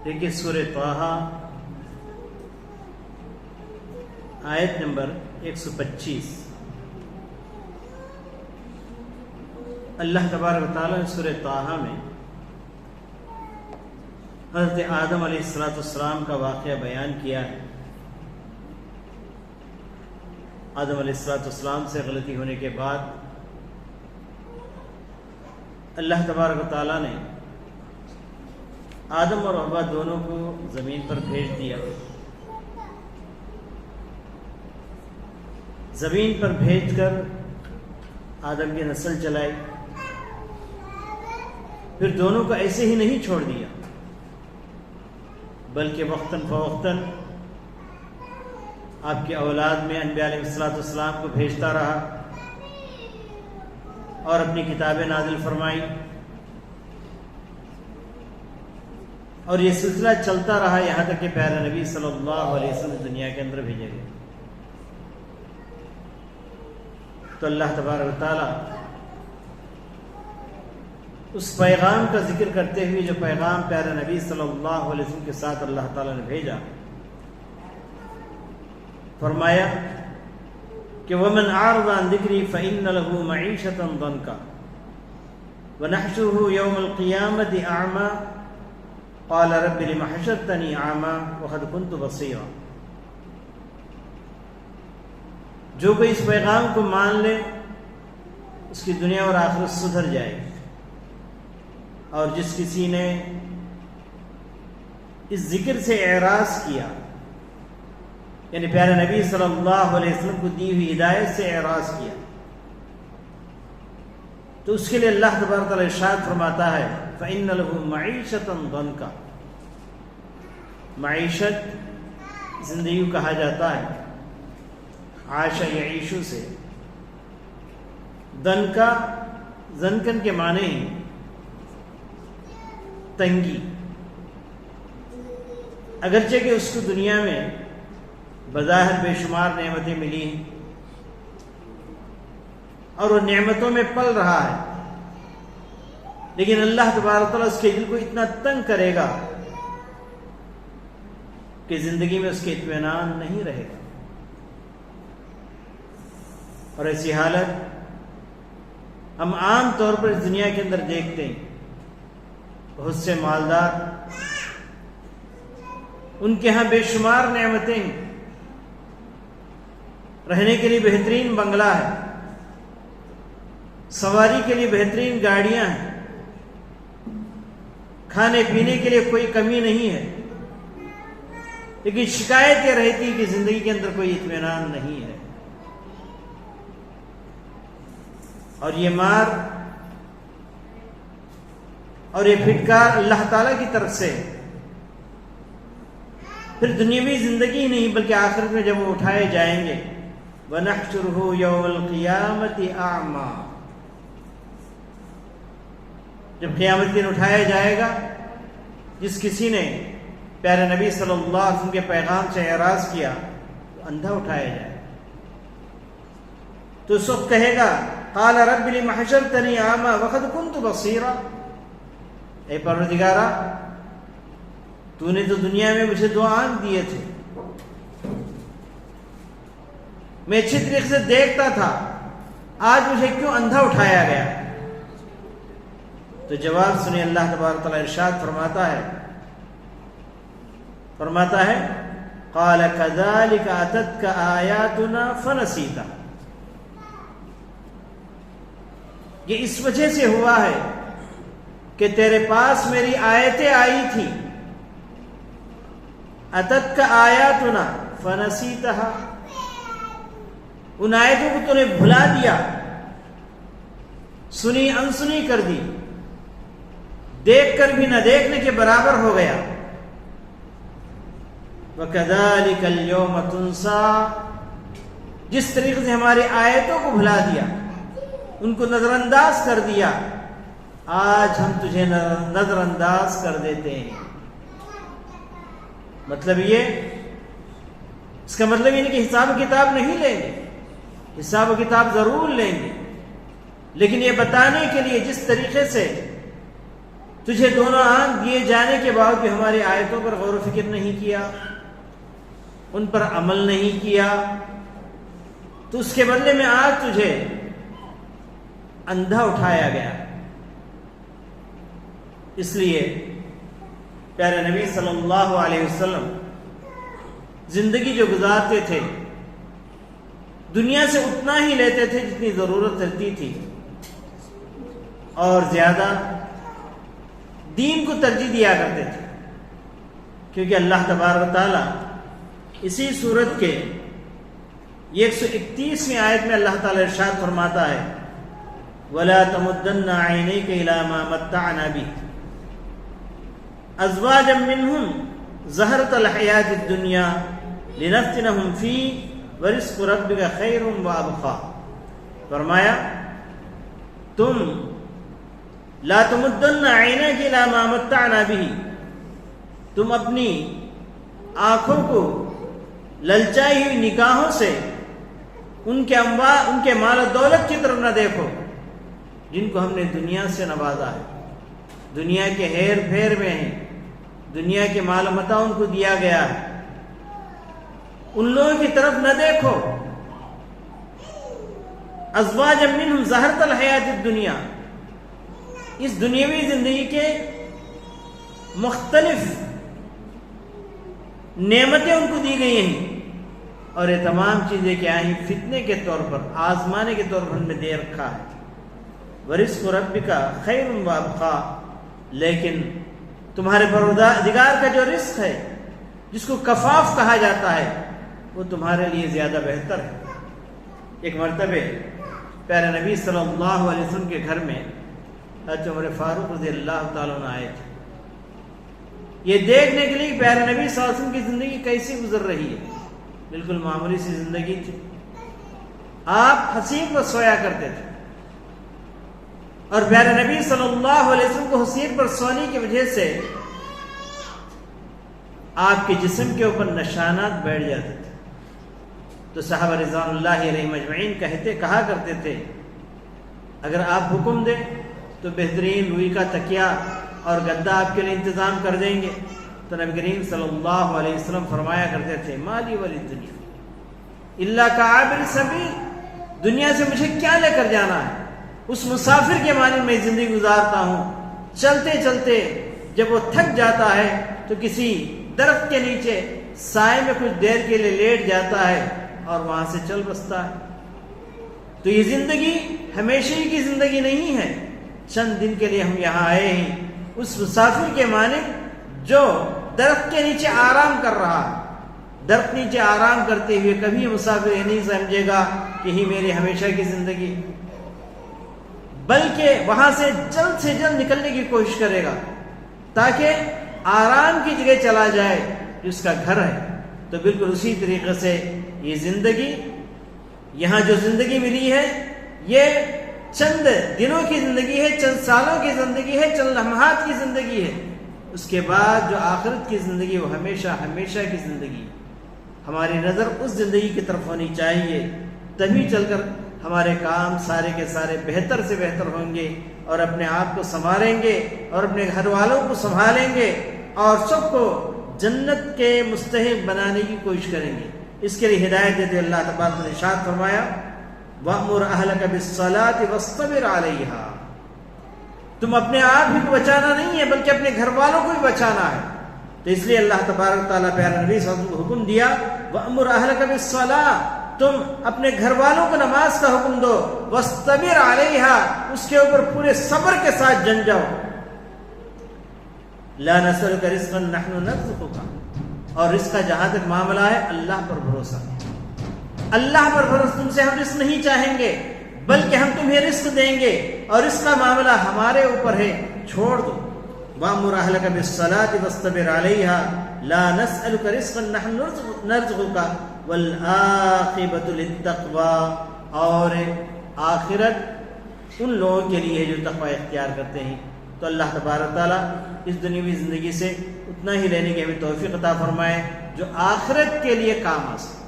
دیکھیے سورہ طٰہٰ آیت نمبر 125. اللہ تبارک و تعالیٰ نے سورہ طٰہٰ میں حضرت آدم علیہ السلام کا واقعہ بیان کیا ہے. آدم علیہ السلام سے غلطی ہونے کے بعد اللہ تبارک و تعالیٰ نے آدم اور حوا دونوں کو زمین پر بھیج دیا. زمین پر بھیج کر آدم کی نسل چلائی. پھر دونوں کو ایسے ہی نہیں چھوڑ دیا بلکہ وقتاً فوقتاً آپ کی اولاد میں انبیاء علیہ السلام کو بھیجتا رہا اور اپنی کتابیں نازل فرمائی، اور یہ سلسلہ چلتا رہا یہاں تک کہ پیارے نبی صلی اللہ علیہ وسلم دنیا کے اندر بھیجے گئے. تو اللہ تبارک و تعالیٰ اس پیغام کا ذکر کرتے ہوئے جو پیغام پیارے نبی صلی اللہ علیہ وسلم کے ساتھ اللہ تعالیٰ نے بھیجا، فرمایا کہ وَمَنْ أَعْرَضَ عَنْ ذِكْرِي فَإِنَّ لَهُ مَعِيشَةً ضَنْكًا وَنَحْشُرُهُ يَوْمَ الْقِيَامَةِ أَعْمَى قَالَ رَبِّ لِمَ حَشَرْتَنِي أَعْمَى وَقَدْ كُنْتُ بَصِيرًا. جو کوئی اس پیغام کو مان لے اس کی دنیا اور آخرت سدھر جائے گی، اور جس کسی نے اس ذکر سے اعراض کیا، یعنی پیارے نبی صلی اللہ علیہ وسلم کو دی ہوئی ہدایت سے اعراض کیا، تو اس کے لیے اللہ تبارک تعالیٰ ارشاد فرماتا ہے فَإِنَّ لَهُ مَعِيشَةً ضَنْكًا. معیشت زندگی کو کہا جاتا ہے، عاش یعیشو سے. دنکا زنکن کے معنی ہیں تنگی. اگرچہ کہ اس کو دنیا میں بظاہر بے شمار نعمتیں ملی ہیں اور وہ نعمتوں میں پل رہا ہے، لیکن اللہ تبارک تعالیٰ اس کے دل کو اتنا تنگ کرے گا کہ زندگی میں اس کے اطمینان نہیں رہے گا. اور ایسی حالت ہم عام طور پر اس دنیا کے اندر دیکھتے ہیں. بہت سے مالدار، ان کے ہاں بے شمار نعمتیں ہیں، رہنے کے لیے بہترین بنگلہ ہے، سواری کے لیے بہترین گاڑیاں ہیں، کھانے پینے کے لیے کوئی کمی نہیں ہے، لیکن شکایت یہ رہتی کہ زندگی کے اندر کوئی اطمینان نہیں ہے. اور یہ مار اور یہ پھٹکار اللہ تعالیٰ کی طرف سے پھر دنیاوی زندگی ہی نہیں بلکہ آخرت میں جب وہ اٹھائے جائیں گے وَنَحْشُرُهُ يَوْمَ الْقِيَامَةِ أَعْمَى، جب قیامت دن اٹھایا جائے گا جس کسی نے پیارے نبی صلی اللہ علیہ وسلم کے پیغام سے اعراض کیا تو اندھا اٹھایا جائے گا. تو اس وقت کہے گا قَالَ رَبِّ لِمَ حَشَرْتَنِي أَعْمَى وَقَدْ كُنْتُ بَصِيرًا، اے پروردگارا تو نے تو دنیا میں مجھے 2 آنکھ دیے تھے، میں اچھی طریقے سے دیکھتا تھا، آج مجھے کیوں اندھا اٹھایا گیا؟ تو جواب سنیں، اللہ تبارک تعالیٰ ارشاد فرماتا ہے قَالَ كَذَلِكَ أَتَتْكَ آيَاتُنَا فَنَسِيتَهَا. یہ اس وجہ سے ہوا ہے کہ تیرے پاس میری آیتیں آئی تھی. اتتک آیاتنا فنسیتہا، ان آیتوں کو تو نے بھلا دیا، سنی انسنی کر دی، دیکھ کر بھی نہ دیکھنے کے برابر ہو گیا. وَكَذَلِكَ الْيَوْمَ تُنْسَى، جس طریقے سے ہماری آیتوں کو بھلا دیا، ان کو نظر انداز کر دیا، آج ہم تجھے نظر انداز کر دیتے ہیں. مطلب یہ، اس کا مطلب یہ نہیں کہ حساب و کتاب نہیں لیں گے، حساب و کتاب ضرور لیں گے، لیکن یہ بتانے کے لیے جس طریقے سے تجھے دونوں آنکھ دیے جانے کے باوجود بھی ہماری آیتوں پر غور و فکر نہیں کیا، ان پر عمل نہیں کیا، تو اس کے بدلے میں آج تجھے اندھا اٹھایا گیا۔ اس لیے پیارے نبی صلی اللہ علیہ وسلم زندگی جو گزارتے تھے دنیا سے اتنا ہی لیتے تھے جتنی ضرورت رہتی تھی، اور زیادہ دین کو ترجیح دیا کرتے تھے، کیونکہ اللہ تبارک و تعالیٰ اسی سورت کے 131ویں آیت میں اللہ تعالیٰ ارشاد فرماتا ہے وَلَا تَمُدَّنَّ عَيْنَيْكَ إِلَىٰ مَا مَتَّعْنَا بِهِ أَزْوَاجًا مِّنْهُمْ زَهْرَةَ الْحَيَاةِ الدُّنْيَا لِنَفْتِنَهُمْ فِيهِ وَرِزْقُ رَبِّكَ خَيْرٌ وَأَبْقَىٰ۔ فرمایا تم لا تمدن عینیک الی ما متعنا به، تم اپنی آنکھوں کو للچائی ہوئی نگاہوں سے ان کے مال و دولت کی طرف نہ دیکھو جن کو ہم نے دنیا سے نوازا ہے، دنیا کے ہیر پھیر میں ہیں، دنیا کے مال و متاع ان کو دیا گیا ہے، ان لوگوں کی طرف نہ دیکھو۔ ازواجا منہم زہرۃ الحیات الدنیا، اس دنیاوی زندگی کے مختلف نعمتیں ان کو دی گئی ہیں، اور یہ تمام چیزیں کیا ہیں؟ فتنے کے طور پر، آزمانے کے طور پر ہم نے دے رکھا ہے۔ وَرِزْقُ رَبِّكَ خَيْرٌ وَأَبْقَىٰ، لیکن تمہارے پروردگار کا جو رزق ہے جس کو کفاف کہا جاتا ہے وہ تمہارے لیے زیادہ بہتر ہے۔ ایک مرتبہ پیارے نبی صلی اللہ علیہ وسلم کے گھر میں حضرت عمر فاروق رضی اللہ تعالیٰ عنہ آئے تھے، یہ دیکھنے کے لیے پیارے نبی صلی اللہ علیہ وسلم کی زندگی کیسی گزر رہی ہے۔ بالکل معمولی سی زندگی تھی، آپ حسین پر سویا کرتے تھے، اور پیارے نبی صلی اللہ علیہ وسلم کو حسین پر سونے کی وجہ سے آپ کے جسم کے اوپر نشانات بیٹھ جاتے تھے۔ تو صحابہ رضوان اللہ علیہم اجمعین کہا کرتے تھے اگر آپ حکم دیں تو بہترین روئی کا تکیہ اور گدا آپ کے لیے انتظام کر دیں گے۔ تو نبی کریم صلی اللہ علیہ وسلم فرمایا کرتے تھے مالی ولی دنیا اللہ کعابر سبیل، دنیا سے مجھے کیا لے کر جانا ہے، اس مسافر کے مانند میں زندگی گزارتا ہوں، چلتے چلتے جب وہ تھک جاتا ہے تو کسی درخت کے نیچے سائے میں کچھ دیر کے لیے لیٹ جاتا ہے اور وہاں سے چل بستا ہے۔ تو یہ زندگی ہمیشہ ہی کی زندگی نہیں ہے، چند دن کے لیے ہم یہاں آئے ہیں، اس مسافر کے مانند جو درخت کے نیچے آرام کر رہا ہے۔ درخت نیچے آرام کرتے ہوئے کبھی مسافر یہ نہیں سمجھے گا کہ ہی میری ہمیشہ کی زندگی، بلکہ وہاں سے جلد نکلنے کی کوشش کرے گا تاکہ آرام کی جگہ چلا جائے جو اس کا گھر ہے۔ تو بالکل اسی طریقے سے یہ زندگی، یہاں جو زندگی ملی ہے یہ چند دنوں کی زندگی ہے، چند سالوں کی زندگی ہے، چند لمحات کی زندگی ہے۔ اس کے بعد جو آخرت کی زندگی وہ ہمیشہ ہمیشہ کی زندگی ہے۔ ہماری نظر اس زندگی کی طرف ہونی چاہیے، تبھی چل کر ہمارے کام سارے کے سارے بہتر سے بہتر ہوں گے، اور اپنے آپ کو سنواریں گے اور اپنے گھر والوں کو سنبھالیں گے اور سب کو جنت کے مستحق بنانے کی کوشش کریں گے۔ اس کے لیے ہدایت دیتے اللہ تبارک نے ارشاد فرمایا وَأْمُرْ أَهْلَكَ بِالصَّلَاةِ وَاصْطَبِرْ عَلَيْهَا، تم اپنے آپ ہی کو بچانا نہیں ہے بلکہ اپنے گھر والوں کو بھی بچانا ہے۔ تو اس لیے اللہ تبارک تعالیٰ پیارے نبی صلی اللہ علیہ وسلم کو حکم دیا وَأْمُرْ أَهْلَكَ بِالصَّلَاةِ، تم اپنے گھر والوں کو نماز کا حکم دو، وَاصْطَبِرْ عَلَيْهَا، اس کے اوپر پورے صبر کے ساتھ جم جاؤ۔ لَا نَسْأَلُكَ رِزْقًا نَحْنُ نَرْزُقُكَ، اور رزق کا جہاں تک معاملہ ہے اللہ پر بھروسہ، اللہ پر بھروسہ، تم سے ہم رزق نہیں چاہیں گے بلکہ ہم تمہیں رزق دیں گے، اور اس کا معاملہ ہمارے اوپر ہے، چھوڑ دو۔ وَأْمُرْ أَهْلَكَ بِالصَّلَاةِ وَاصْطَبِرْ عَلَيْهَا لَا نَسْأَلُكَ رِزْقًا نَحْنُ نَرْزُقُكَ وَالْعَاقِبَةُ لِلتَّقْوَىٰ، اور آخرت ان لوگوں کے لیے جو تقوی اختیار کرتے ہیں۔ تو اللہ تبارک تعالیٰ اس دنیاوی زندگی سے اتنا ہی لینے کی ہمیں توفیق عطا فرمائے جو آخرت کے لیے کام آ سکے۔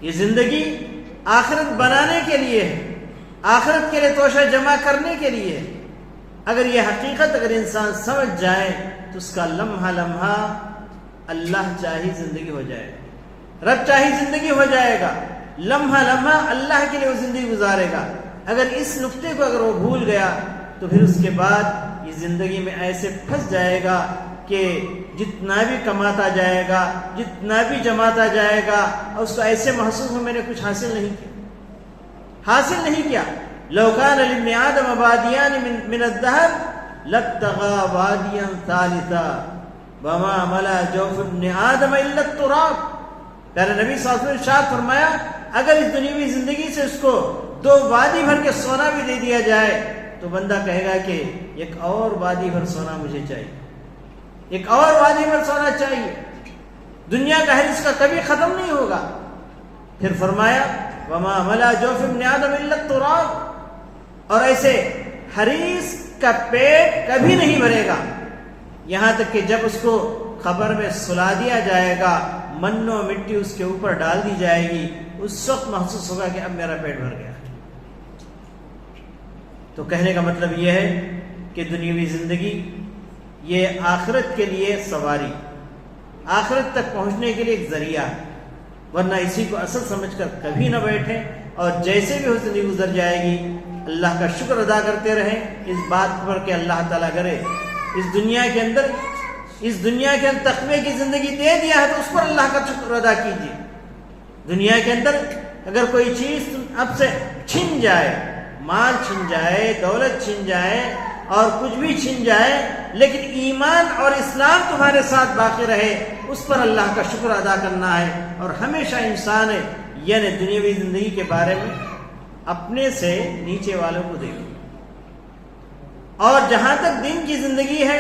یہ زندگی آخرت بنانے کے لیے ہے، آخرت کے لیے توشہ جمع کرنے کے لیے ہے۔ اگر یہ حقیقت اگر انسان سمجھ جائے تو اس کا لمحہ لمحہ اللہ چاہی زندگی ہو جائے گا، رب چاہی زندگی ہو جائے گا، لمحہ لمحہ اللہ کے لیے وہ زندگی گزارے گا۔ اگر اس نقطے کو اگر وہ بھول گیا تو پھر اس کے بعد یہ زندگی میں ایسے پھنس جائے گا کہ جتنا بھی کماتا جائے گا، جتنا بھی جماتا جائے گا، اور اس کو ایسے محسوس ہو میں نے کچھ حاصل نہیں کیا۔ لو کان لابن آدم وادیان من الذهب لابتغى واديا ثالثا وما ملا جوف ابن آدم الا التراب۔ پیارے نبی صلی اللہ علیہ وسلم نے ارشاد فرمایا اگر اس دنیاوی زندگی سے اس کو 2 وادی بھر کے سونا بھی دے دیا جائے تو بندہ کہے گا کہ ایک اور وادی بھر سونا مجھے چاہیے، ایک اور وادی بھر سونا چاہیے۔ دنیا کا حرص کا کبھی ختم نہیں ہوگا۔ پھر فرمایا وما ملا جوف ابن آدم الا التراب، اور ایسے حریص کا پیٹ کبھی نہیں بھرے گا یہاں تک کہ جب اس کو قبر میں سلا دیا جائے گا، من و مٹی اس کے اوپر ڈال دی جائے گی، اس وقت محسوس ہوگا کہ اب میرا پیٹ بھر گیا۔ تو کہنے کا مطلب یہ ہے کہ دنیاوی زندگی یہ آخرت کے لیے سواری، آخرت تک پہنچنے کے لیے ایک ذریعہ ہے، ورنہ اسی کو اصل سمجھ کر کبھی نہ بیٹھیں، اور جیسے بھی وہ زندگی گزر جائے گی اللہ کا شکر ادا کرتے رہیں اس بات پر کہ اللہ تعالیٰ کرے اس دنیا کے اندر تقوی کی زندگی دے دیا ہے تو اس پر اللہ کا شکر ادا کیجیے۔ دنیا کے اندر اگر کوئی چیز اب سے چھن جائے، مال چھن جائے، دولت چھن جائے اور کچھ بھی چھن جائے، لیکن ایمان اور اسلام تمہارے ساتھ باقی رہے، اس پر اللہ کا شکر ادا کرنا ہے۔ اور ہمیشہ انسان یعنی دنیاوی زندگی کے بارے میں اپنے سے نیچے والوں کو دیکھو، اور جہاں تک دین کی زندگی ہے،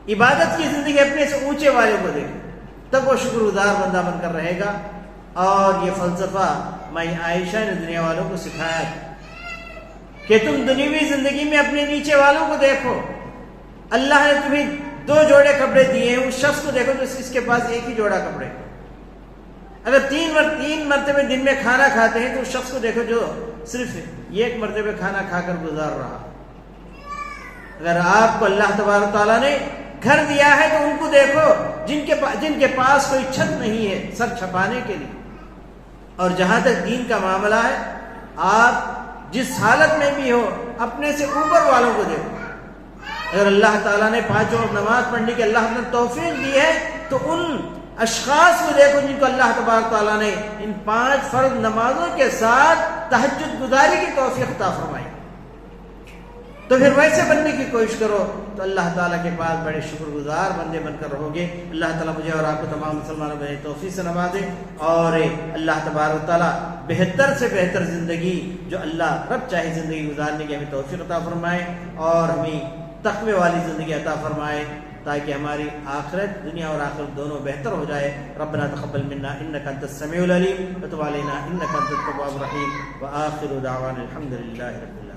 عبادت کی زندگی، اپنے سے اونچے والوں کو دیکھو، تب وہ شکر گزار بندہ بن کر رہے گا۔ اور یہ فلسفہ مائی عائشہ نے دنیا والوں کو سکھایا کہ تم دنیاوی زندگی میں اپنے نیچے والوں کو دیکھو، اللہ نے تمہیں 2 جوڑے کپڑے دیے ہیں، اس شخص کو دیکھو تو اس کے پاس ایک ہی جوڑا کپڑے، اگر 3 مرتبہ دن میں کھانا کھاتے ہیں تو اس شخص کو دیکھو جو صرف 1 مرتبہ کھانا کھا کر گزار رہا۔ اگر آپ کو اللہ تبارک تعالیٰ نے گھر دیا ہے تو ان کو دیکھو جن کے پاس کوئی چھت نہیں ہے سر چھپانے کے لیے۔ اور جہاں تک دین کا معاملہ ہے، آپ جس حالت میں بھی ہو اپنے سے اوپر والوں کو دیکھو۔ اگر اللہ تعالیٰ نے 5 وقت نماز پڑھنے کی اللہ نے توفیق دی ہے تو ان اشخاص کو دیکھو جن کو اللہ تبارک تعالیٰ نے ان 5 فرض نمازوں کے ساتھ تہجد گزاری کی توفیق عطا فرمائی، تو پھر ویسے بننے کی کوشش کرو تو اللہ تعالیٰ کے پاس بڑے شکر گزار بندے بن کر رہو گے۔ اللہ تعالیٰ مجھے اور آپ کو تمام مسلمانوں کو توفیق سے نوازے، اور اللہ تبارک تعالیٰ بہتر سے بہتر زندگی جو اللہ رب چاہے زندگی گزارنے کی ہمیں توفیق عطا فرمائے، اور ہمیں تقوی والی زندگی عطا فرمائے تاکہ ہماری آخرت دنیا اور آخرت دونوں بہتر ہو جائے۔ ربنا تقبل منا انک انت السمیع العلیم وتب علینا انک انت التواب الرحیم، وآخر دعوانا الحمد للہ رب العالمین۔